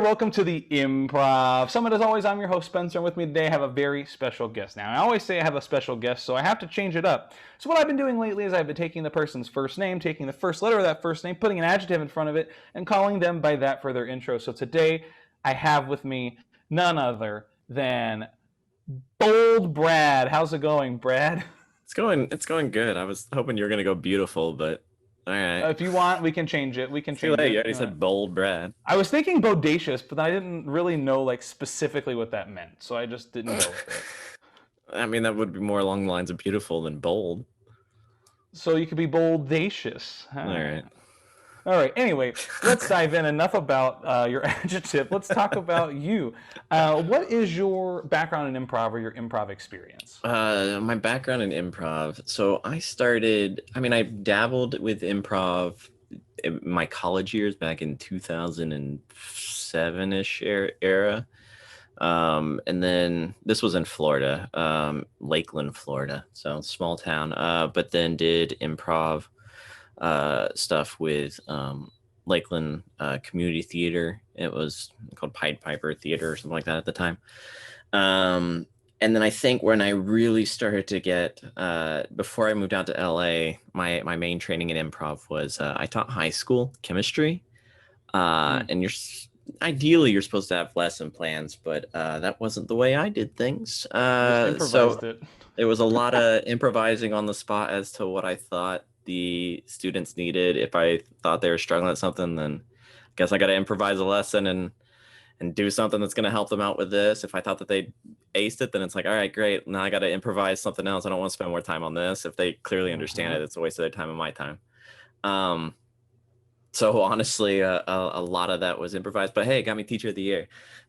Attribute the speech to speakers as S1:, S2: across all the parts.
S1: welcome to the Improv Summit. As always, I'm your host, Spencer, and with me today I have a very special guest. Now, I always say I have a special guest, so I have to change it up. So what I've been doing lately is I've been taking the person's first name, taking the first letter of that first name, putting an adjective in front of it, and calling them by that for their intro. So today I have with me none other than Bold Brad. How's it going, Brad?
S2: It's going good. I was hoping you were gonna go beautiful, but all right.
S1: If you want, we can change it. We can
S2: Too
S1: change
S2: late.
S1: it.
S2: You already said bold, Brad.
S1: I was thinking bodacious, but I didn't really know like specifically what that meant, so I just didn't go with it.
S2: I mean, that would be more along the lines of beautiful than bold.
S1: So you could be boldacious. Huh?
S2: All right.
S1: All right. Anyway, let's dive in. Enough about your adjective. Let's talk about you. What is your background in improv or your improv experience?
S2: My background in improv. So I dabbled with improv in my college years back in 2007-ish era. And then this was in Florida, Lakeland, Florida. So small town. But then did improv stuff with Lakeland Community Theater. It was called Pied Piper Theater or something like that at the time. And then I think when I really started to get, before I moved out to LA, my main training in improv was I taught high school chemistry. And ideally you're supposed to have lesson plans, but that wasn't the way I did things. It was a lot of improvising on the spot as to what I thought the students needed. If I thought they were struggling at something, then I guess I got to improvise a lesson and do something that's going to help them out with this. If I thought that they aced it, then it's like, all right, great. Now I got to improvise something else. I don't want to spend more time on this. If they clearly understand it, it's a waste of their time and my time. So honestly, a lot of that was improvised, but hey, it got me teacher of the year.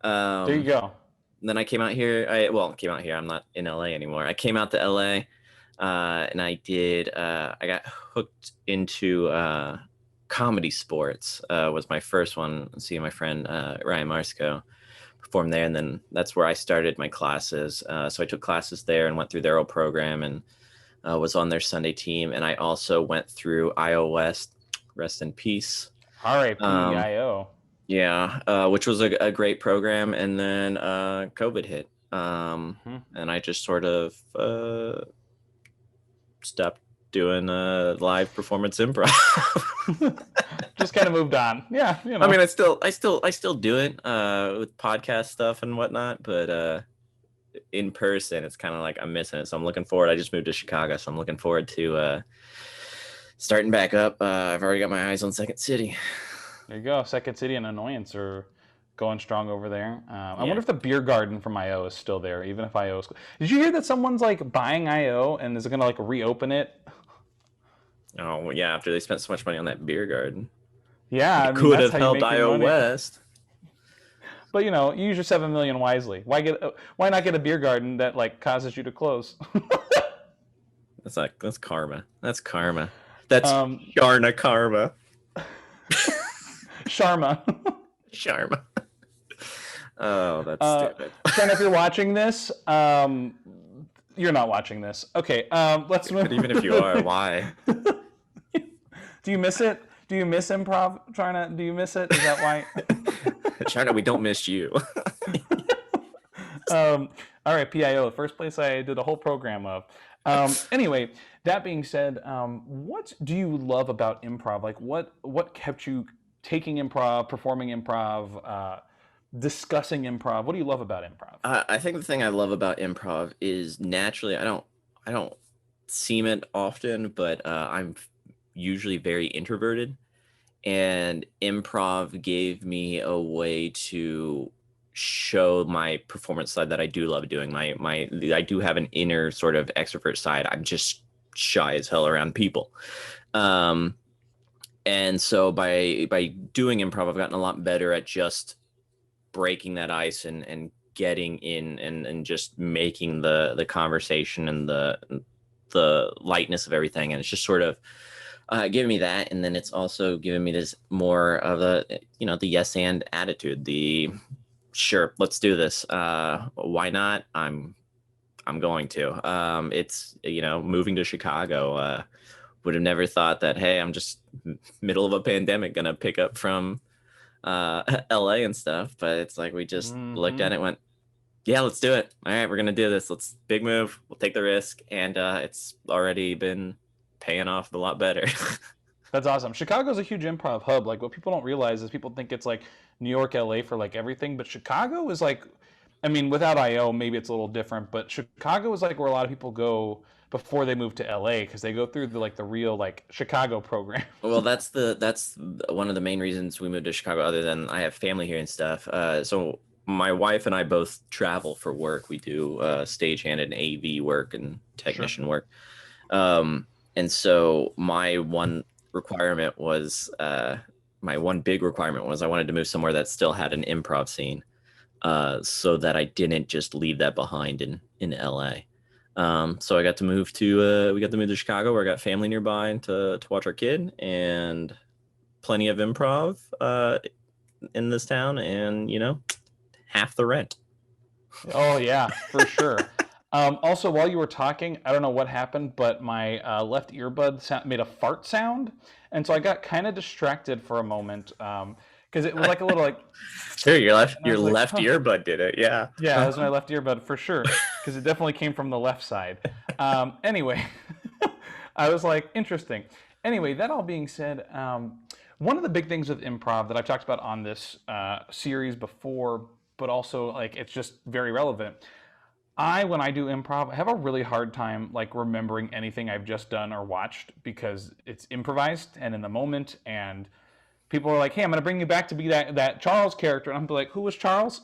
S1: There you go.
S2: Then I came out here. I'm not in LA anymore. I came out to LA. And I got hooked into comedy sports, was my first one. Seeing my friend Ryan Marsko perform there. And then that's where I started my classes. So I took classes there and went through their old program and was on their Sunday team. And I also went through IO West, rest in peace.
S1: R.I.P.I.O.
S2: Yeah, which was a great program. And then COVID hit. And I just sort of... stopped doing live performance improv.
S1: Just kind of moved on. Yeah, you know.
S2: I mean, I still do it with podcast stuff and whatnot, but in person, it's kind of like I'm missing it. So I'm looking forward. I just moved to Chicago, so I'm looking forward to starting back up. I've already got my eyes on Second City.
S1: There you go. Second City and Annoyance are going strong over there. I wonder if the beer garden from IO is still there, even if IO is... Did you hear that someone's like buying IO and is going to like reopen it?
S2: Oh, yeah, after they spent so much money on that beer garden.
S1: Yeah,
S2: it could have helped IO West.
S1: But you know, use your $7 million wisely. Why not get a beer garden that like causes you to close?
S2: That's karma. That's karma. That's Sharna karma.
S1: Sharma.
S2: Sharma. Oh, that's stupid.
S1: Ken, if you're watching this, you're not watching this. Okay, let's move.
S2: But even if you are, why?
S1: Do you miss it? Do you miss improv, Charna? Do you miss it? Is that why?
S2: Charna, we don't miss you.
S1: All right, PIO, the first place I did a whole program of. Anyway, that being said, what do you love about improv? Like, what kept you taking improv, performing improv, discussing improv? What do you love about improv?
S2: I think the thing I love about improv is naturally, I don't seem it often, but I'm usually very introverted, and improv gave me a way to show my performance side that I do love doing. I do have an inner sort of extrovert side. I'm just shy as hell around people. And so by doing improv, I've gotten a lot better at just breaking that ice and getting in and just making the conversation and the lightness of everything. And it's just sort of giving me that. And then it's also giving me this more of the yes and attitude, the sure, let's do this. Why not? I'm going to. It's, moving to Chicago, would have never thought that, hey, I'm just middle of a pandemic, going to pick up from LA and stuff, but it's like we just looked
S1: Hmm.
S2: at it and went, yeah, let's do it. All right, we're gonna do this. Let's big move. We'll take the risk, and it's already been paying off a lot better.
S1: That's awesome. Chicago's a huge improv hub. Like what people don't realize is people think it's like New York, LA for like everything, but Chicago is like, I mean, without IO, maybe it's a little different, but Chicago is like where a lot of people go before they move to LA because they go through the like the real like Chicago program.
S2: Well, that's one of the main reasons we moved to Chicago, other than I have family here and stuff. So my wife and I both travel for work. We do stagehand and AV work and
S1: Sure.
S2: technician work. And so my one requirement was my one big requirement was I wanted to move somewhere that still had an improv scene, so that I didn't just leave that behind in LA. So I got to move to we got to move to Chicago, where I got family nearby to watch our kid, and plenty of improv in this town, and half the rent.
S1: Oh yeah, for sure. Also, while you were talking, I don't know what happened, but my left earbud made a fart sound, and so I got kind of distracted for a moment because it was like a little like,
S2: Sure,
S1: and I
S2: your
S1: was like,
S2: left
S1: huh.
S2: earbud did it. Yeah.
S1: Yeah, it was my left earbud for sure, because it definitely came from the left side. Anyway, I was like, interesting. Anyway, that all being said, one of the big things with improv that I've talked about on this series before, but also like it's just very relevant. When I do improv, I have a really hard time like remembering anything I've just done or watched because it's improvised and in the moment, and people are like, "Hey, I'm going to bring you back to be that Charles character," and I'm like, "Who was Charles?"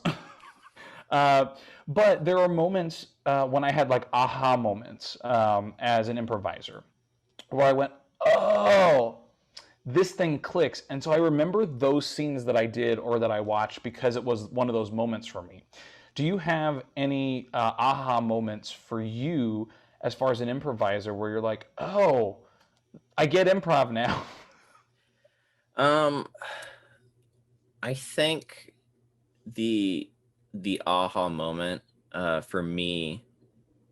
S1: Uh, but there are moments when I had like aha moments as an improviser where I went, oh, this thing clicks. And so I remember those scenes that I did or that I watched because it was one of those moments for me. Do you have any aha moments for you as far as an improviser where you're like, oh, I get improv now?
S2: Um, I think the the aha moment for me,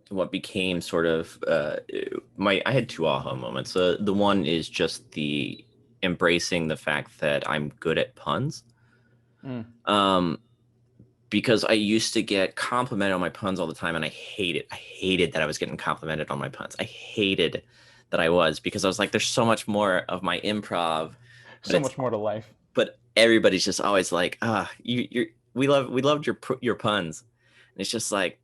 S2: what became sort of my I had two aha moments. The one is just the embracing the fact that I'm good at puns.
S1: Mm,
S2: Um, because I used to get complimented on my puns all the time, and I hate it. I hated that I was getting complimented on my puns. I hated that I was, because I was like, there's so much more of my improv, but
S1: so much more to life.
S2: everybody's just always like, we loved your puns, and it's just like,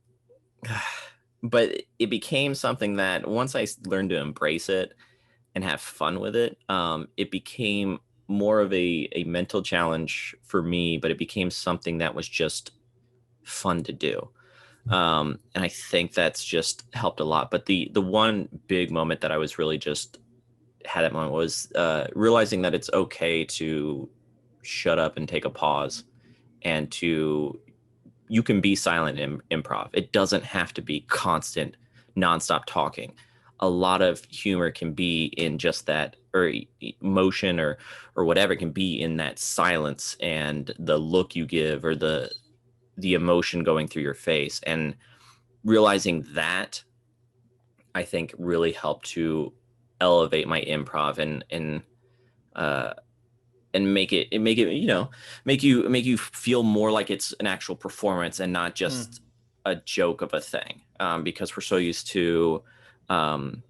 S2: but it became something that once I learned to embrace it and have fun with it, it became more of a mental challenge for me, but it became something that was just fun to do. And I think that's just helped a lot. But the one big moment that I was really just had that moment was realizing that it's okay to shut up and take a pause, and to you can be silent in improv. It doesn't have to be constant, nonstop talking. A lot of humor can be in just that, or emotion, or whatever. It can be in that silence and the look you give, or the emotion going through your face. And realizing that, I think, really helped to elevate my improv, uh make it, make you feel more like it's an actual performance and not
S1: Mm,
S2: just a joke of a thing, because we're so used to um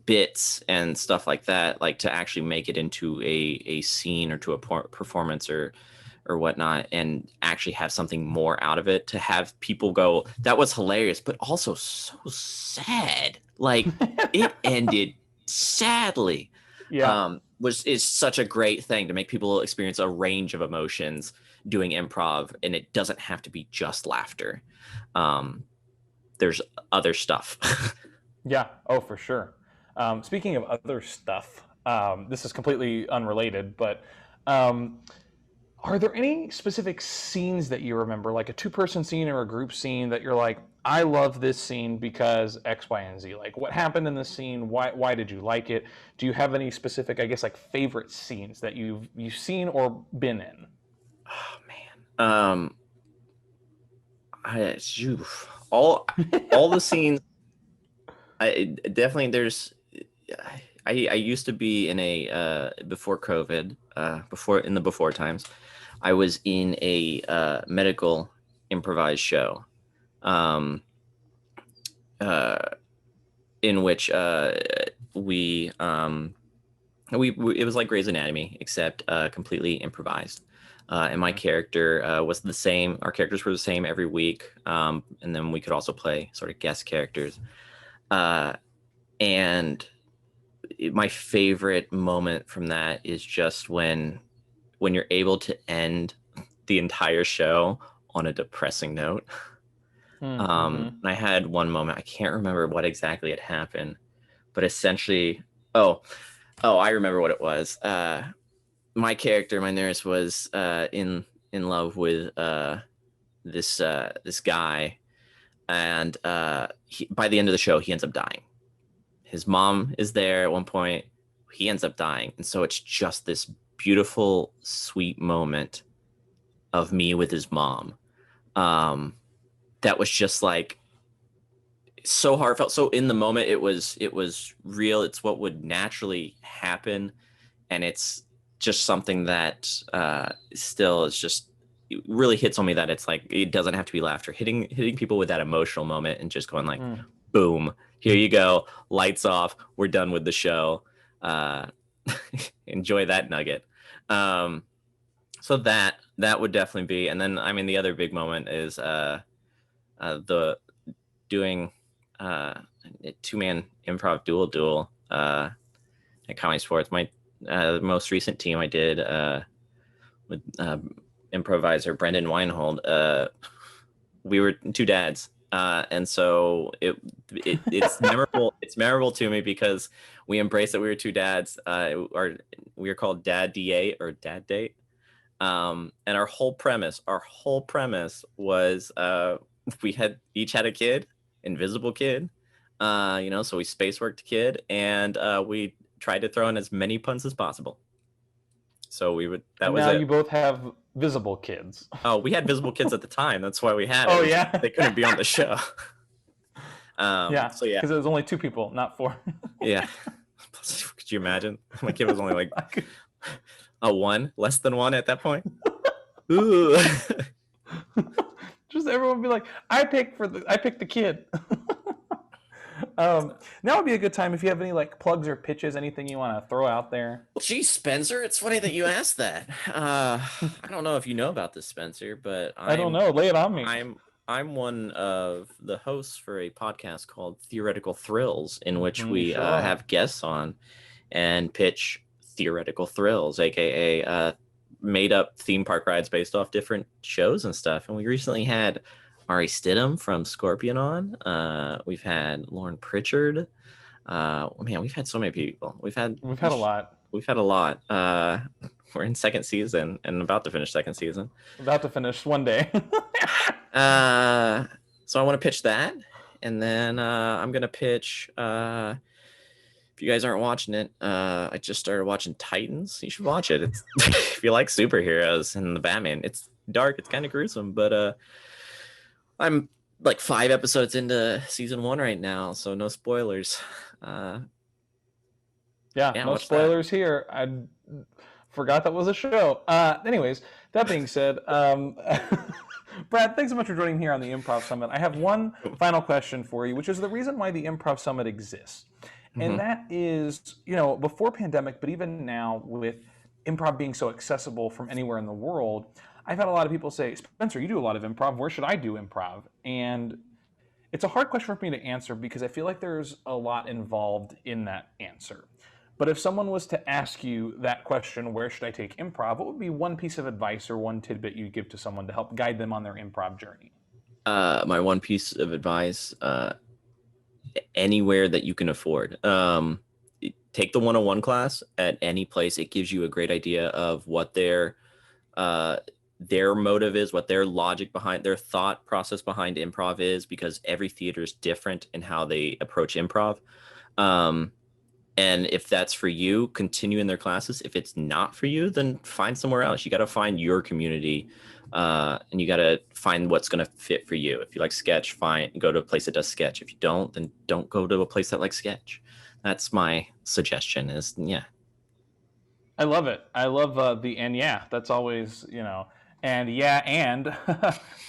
S2: bits and stuff like that, like to actually make it into a scene, or to a performance, or whatnot, and actually have something more out of it, to have people go, that was hilarious, but also so sad, like it ended sadly,
S1: yeah.
S2: was is such a great thing to make people experience a range of emotions doing improv, and it doesn't have to be just laughter. um there's other stuff.
S1: Yeah. Oh, for sure. Speaking of other stuff, this is completely unrelated, but um, are there any specific scenes that you remember, like a two-person scene or a group scene that you're like, I love this scene because X, Y, and Z? Like, what happened in the scene? Why did you like it? Do you have any specific, I guess, like favorite scenes that you've seen or been in?
S2: Oh man. I phew, all all the scenes. I definitely there's I used to be in a before COVID, before times, I was in a medical improvised show, um, uh, in which we it was like Grey's Anatomy except completely improvised. And my character was the same. Our characters were the same every week, and then we could also play sort of guest characters. And my favorite moment from that is just when you're able to end the entire show on a depressing note. And I had one moment, I can't remember what exactly had happened, but essentially, I remember what it was. My character, my nurse, was in love with this guy, and by the end of the show, he ends up dying. His mom is there at one point. He ends up dying, and so it's just this beautiful, sweet moment of me with his mom. That was just like so heartfelt. So in the moment, it was real. It's what would naturally happen, and it's just something that still is just, it really hits on me that it's like, it doesn't have to be laughter. Hitting people with that emotional moment and just going like, boom, here you go, lights off, we're done with the show. Enjoy that nugget. So that would definitely be. And then, I mean, the other big moment is the doing a two-man improv duel at Comedy Sports. My the most recent team I did with improviser Brendan Weinhold, we were two dads, and so it's memorable. It's memorable to me because we embraced that we were two dads. We were called Dad DA or Dad Date, and our whole premise was we had each had a kid, invisible kid, so we space worked a kid, and we tried to throw in as many puns as possible. So we would. That
S1: and
S2: was
S1: now
S2: it.
S1: You both have visible kids.
S2: Oh, we had visible kids at the time. That's why we had it.
S1: Oh yeah,
S2: they couldn't be on the show.
S1: yeah.
S2: So yeah,
S1: because it was only 2 people, not 4.
S2: Yeah. Could you imagine? My kid was only like a 1, less than 1 at that point. Ooh.
S1: Just everyone be like, I picked the kid. Now would be a good time if you have any like plugs or pitches, anything you want to throw out there.
S2: Well, geez, Spencer, it's funny that you asked that. I don't know if you know about this, Spencer, but
S1: I don't know. Lay it on me.
S2: I'm one of the hosts for a podcast called Theoretical Thrills, in which we have guests on and pitch theoretical thrills, aka made up theme park rides based off different shows and stuff. And we recently had Ari Stidham from Scorpion on. We've had Lauren Pritchard. Man, we've had so many people. We've had a lot. We've had a lot. We're in second season and about to finish second season.
S1: About to finish one day.
S2: So I want to pitch that, and then I'm gonna pitch. If you guys aren't watching it, I just started watching Titans. You should watch it. It's if you like superheroes and the Batman. It's dark. It's kind of gruesome, but I'm like 5 episodes into season 1 right now, so no spoilers.
S1: No spoilers here. I forgot that was a show. Anyways, that being said, Brad, thanks so much for joining me here on the Improv Summit. I have one final question for you, which is the reason why the Improv Summit exists. And that is, before pandemic, but even now with improv being so accessible from anywhere in the world, I've had a lot of people say, Spencer, you do a lot of improv. Where should I do improv? And it's a hard question for me to answer because I feel like there's a lot involved in that answer. But if someone was to ask you that question, where should I take improv, what would be one piece of advice or one tidbit you'd give to someone to help guide them on their improv journey?
S2: My one piece of advice, anywhere that you can afford. Take the 101 class at any place. It gives you a great idea of what their motive is, what their logic behind, their thought process behind improv is, because every theater is different in how they approach improv. And if that's for you, continue in their classes. If it's not for you, then find somewhere else. You got to find your community, and you got to find what's going to fit for you. If you like sketch, go to a place that does sketch. If you don't, then don't go to a place that likes sketch. That's my suggestion is, yeah.
S1: I love it. I love the and yeah. That's always, and yeah, and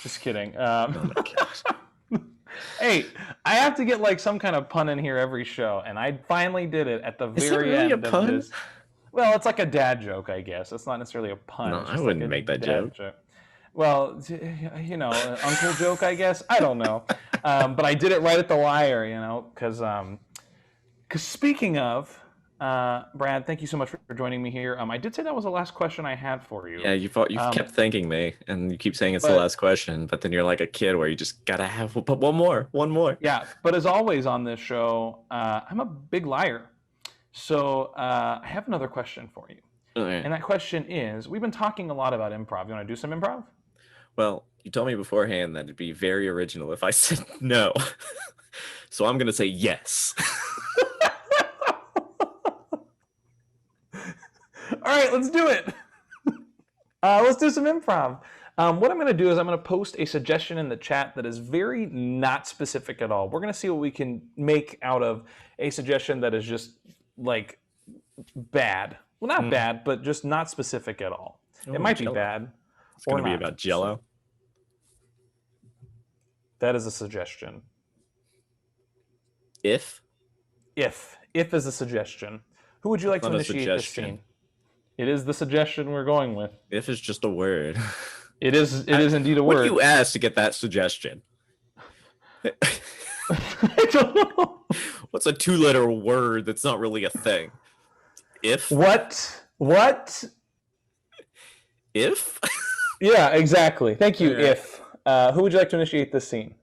S1: just kidding.
S2: Oh my god.
S1: Hey, I have to get like some kind of pun in here every show, and I finally did it at the
S2: Is it
S1: very
S2: really a
S1: end of
S2: pun?
S1: this. Well, it's like a dad joke, I guess. It's not necessarily a pun.
S2: No,
S1: It's
S2: I
S1: just like
S2: wouldn't
S1: a
S2: make that
S1: dad
S2: joke.
S1: Well, an uncle joke, I guess. I don't know, but I did it right at the wire, because speaking of, Brad, thank you so much for joining me here. I did say that was the last question I had for you.
S2: Yeah, you kept thanking me, and you keep saying it's the
S1: but-
S2: last question, but then you're like a kid where you just gotta have one more.
S1: Yeah, but as always on this show, I'm a big liar. So I have another question for you.
S2: Okay.
S1: And that question is, we've been talking a lot about improv. You want to do some improv?
S2: Well, you told me beforehand that it'd be very original if I said no. So I'm going to say yes.
S1: All right, let's do it. Let's do some improv. What I'm going to do is I'm going to post a suggestion in the chat that is very not specific at all. We're going to see what we can make out of a suggestion that is just like bad. Well, not bad, but just not specific at all. It might be bad.
S2: It's going to be about Jell-O.
S1: That is a suggestion.
S2: If
S1: is a suggestion. Who would you like to initiate this scene? It is the suggestion we're going with.
S2: If is just a word.
S1: It is indeed a word.
S2: What do you ask to get that suggestion?
S1: I don't know.
S2: What's a 2-letter word that's not really a thing? If?
S1: What?
S2: If?
S1: Yeah, exactly. Thank you,
S2: Yeah.
S1: If. Who would you like to initiate this scene?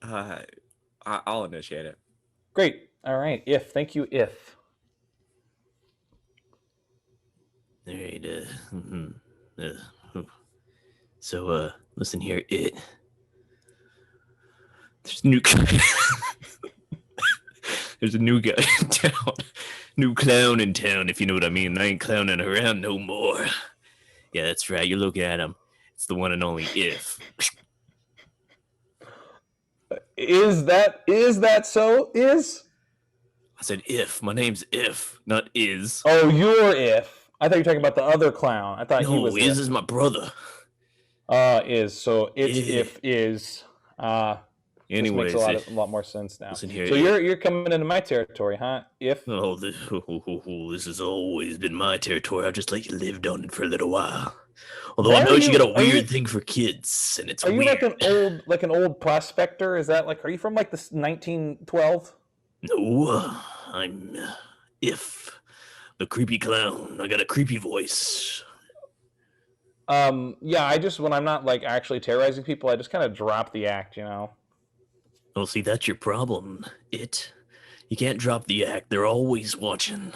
S2: I'll initiate it.
S1: Great. All right. If. Thank you, If.
S2: All right. So, listen here. There's a new guy. There's a new guy in town. New clown in town, if you know what I mean. I ain't clowning around no more. Yeah, that's right. You look at him. It's the one and only If.
S1: Is that so? Is?
S2: I said If. My name's If, not Is.
S1: Oh, you're If. I thought you were talking about the other clown. I thought he was
S2: Is
S1: If.
S2: is my brother.
S1: Is. So it's If is.
S2: Anyways,
S1: this makes a lot more sense now.
S2: Listen here.
S1: So you're coming into my territory, huh? If.
S2: Oh, this has always been my territory. I've just lived on it for a little while. Although I know you got a weird thing for kids, and it's weird.
S1: Are you like an old prospector? Is that like? Are you from like this 1912?
S2: No, I'm If, the creepy clown. I got a creepy voice.
S1: Yeah. I just when I'm not like actually terrorizing people, I just kind of drop the act,
S2: Oh, see, that's your problem. You can't drop the act. They're always watching.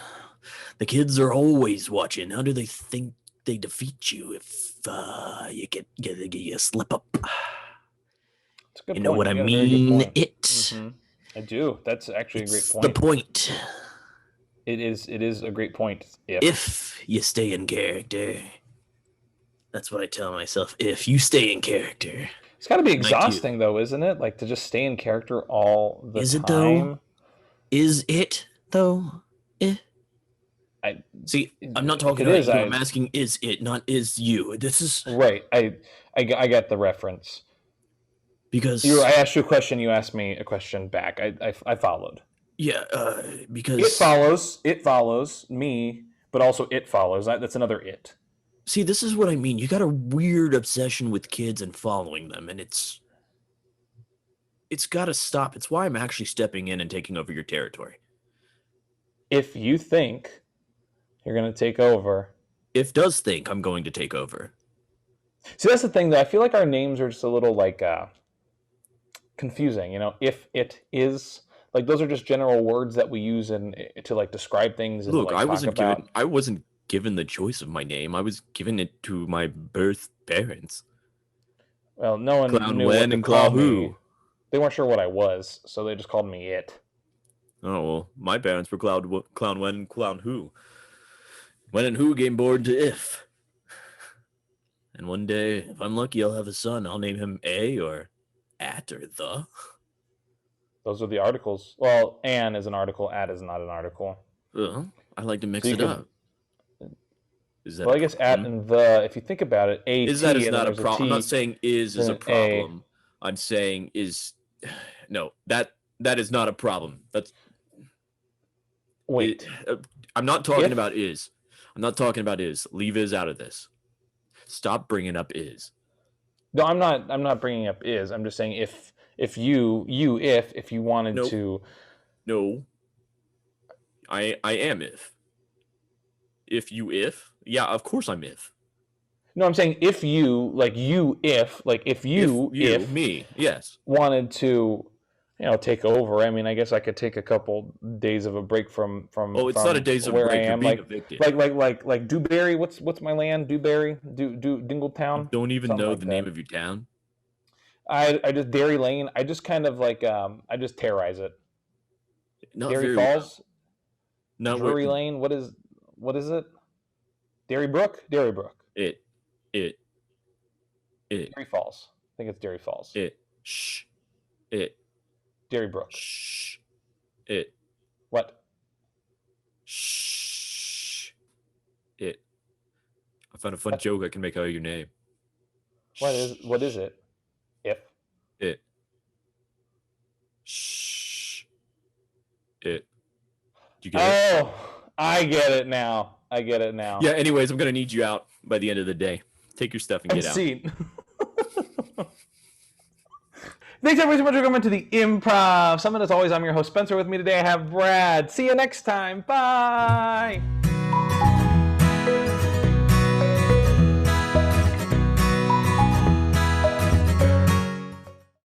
S2: The kids are always watching. How do they think they defeat you if you slip up?
S1: That's a good
S2: You know
S1: point.
S2: what I
S1: You got a very good
S2: mean?
S1: point. Mm-hmm. I do. That's actually a great point.
S2: The point.
S1: It is a great point.
S2: If you stay in character. That's what I tell myself. If you stay in character.
S1: It's got to be exhausting, though, isn't it? Like, to just stay in character all the time.
S2: Is it, though? Is it, though? See, I'm not talking about you. I'm asking, is it, not is you. This is...
S1: Right. I got the reference.
S2: Because...
S1: I asked you a question, you asked me a question back. I followed.
S2: Yeah, because...
S1: It follows me, but also it follows. That's another it.
S2: See, this is what I mean. You got a weird obsession with kids and following them, and it's got to stop. It's why I'm actually stepping in and taking over your territory.
S1: If you think you're going to take over.
S2: If does think I'm going to take over.
S1: See, that's the thing, though. I feel like our names are just a little, like, confusing. If it is... Like, those are just general words that we use to, like, describe things. And
S2: Look,
S1: I
S2: wasn't given the choice of my name. I was given it to my birth parents.
S1: Well, no one
S2: Clown
S1: knew
S2: when
S1: what
S2: and
S1: to call
S2: Clown
S1: me.
S2: who.
S1: They weren't sure what I was, so they just called me it.
S2: Oh, well, my parents were Clown when and Clown who. When and who gave born to If. And one day, if I'm lucky, I'll have a son. I'll name him A or At or The.
S1: Those are the articles. Well, an is an article, at is not an article.
S2: I like to mix
S1: So
S2: it up. Is that
S1: well,
S2: a
S1: I guess
S2: problem?
S1: at and the, if you think about it, a
S2: Is
S1: t,
S2: that is
S1: and
S2: not
S1: then
S2: a
S1: there's
S2: problem. I'm not
S1: T,
S2: saying is a
S1: then
S2: problem. I'm saying is no, that is not a problem. That's
S1: wait.
S2: I'm not talking
S1: If-
S2: about is. I'm not talking about is. Leave is out of this. Stop bringing up is.
S1: No, I'm not bringing up is. I'm just saying if you wanted
S2: Nope.
S1: to.
S2: No. I am if. If you if? Yeah, of course I'm if.
S1: No, I'm saying if you
S2: Me, yes.
S1: wanted to, take over. I mean, I guess I could take a couple days of a break from
S2: Oh, it's not a days of
S1: where
S2: break.
S1: I
S2: You're
S1: am.
S2: being
S1: Like
S2: evicted.
S1: like Dewberry. What's my land? Dewberry, Dingletown.
S2: You don't even
S1: Something
S2: know
S1: like
S2: the
S1: that.
S2: name of your town.
S1: I just Dairy Lane. I just kind of like I just terrorize it.
S2: Not
S1: Dairy
S2: very
S1: Falls,
S2: well.
S1: Drury Lane. What is it? Dairy Brook.
S2: It.
S1: Dairy Falls. I think it's Dairy Falls. Dairy Brook. What?
S2: I found a fun joke I can make out of your name.
S1: What is it? If.
S2: It. Do you get it?
S1: Oh, I get it now.
S2: Yeah, anyways, I'm going to need you out by the end of the day. Take your stuff and get out.
S1: Thanks everybody so much for coming to the Improv Summit. As always, I'm your host, Spencer. With me today, I have Brad. See you next time. Bye.